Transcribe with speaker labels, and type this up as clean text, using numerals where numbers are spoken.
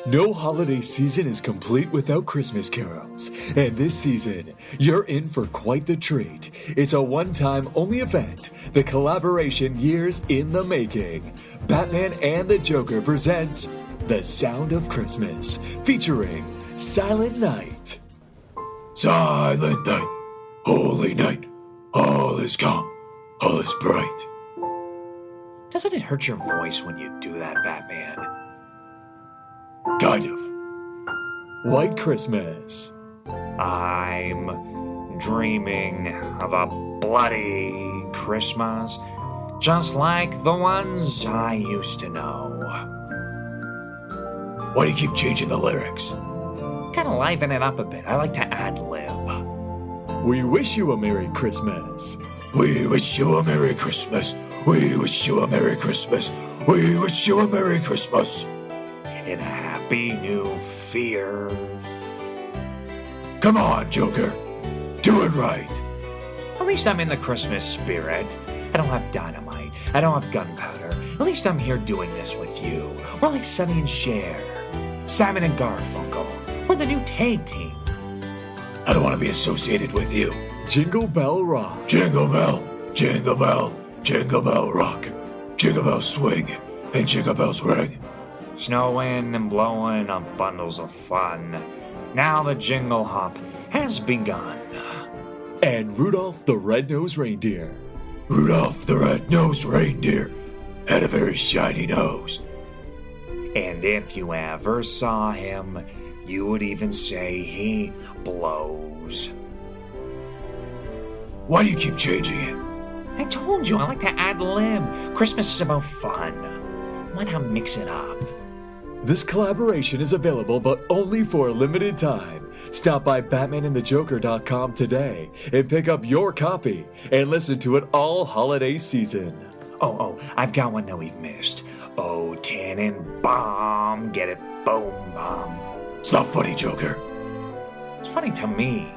Speaker 1: No holiday season is complete without Christmas carols, and this season, you're in for quite the treat. It's a one-time only event, the collaboration years in the making. Batman and the Joker presents The Sound of Christmas, featuring Silent Night.
Speaker 2: Silent night, holy night, all is calm, all is bright.
Speaker 3: Doesn't it hurt your voice when you do that, Batman?
Speaker 2: Kind of.
Speaker 1: White Christmas.
Speaker 3: I'm dreaming of a bloody Christmas, just like the ones I used to know.
Speaker 2: Why do you keep changing the lyrics?
Speaker 3: Kind of liven it up a bit. I like to ad-lib.
Speaker 1: We wish you a Merry Christmas.
Speaker 2: We wish you a Merry Christmas. We wish you a Merry Christmas. We wish you a Merry Christmas.
Speaker 3: In a happy new fear.
Speaker 2: Come on, Joker. Do it right.
Speaker 3: At least I'm in the Christmas spirit. I don't have dynamite. I don't have gunpowder. At least I'm here doing this with you. We're like Sonny and Cher. Simon and Garfunkel. We're the new tag team.
Speaker 2: I don't want to be associated with you.
Speaker 1: Jingle Bell Rock.
Speaker 2: Jingle bell, jingle bell, jingle bell rock. Jingle bells swing and jingle bells ring.
Speaker 3: Snowing and blowing on bundles of fun. Now the jingle hop has begun.
Speaker 1: And Rudolph the Red-Nosed Reindeer.
Speaker 2: Rudolph the red-nosed reindeer had a very shiny nose.
Speaker 3: And if you ever saw him, you would even say he blows.
Speaker 2: Why do you keep changing it?
Speaker 3: I told you, I like to ad-lib. Christmas is about fun. Why not mix it up?
Speaker 1: This collaboration is available but only for a limited time. Stop by BatmanandTheJoker.com today and pick up your copy and listen to it all holiday season.
Speaker 3: Oh, I've got one that we've missed. Oh, Tannenbaum, get it, boom, bomb.
Speaker 2: It's not funny, Joker.
Speaker 3: It's funny to me.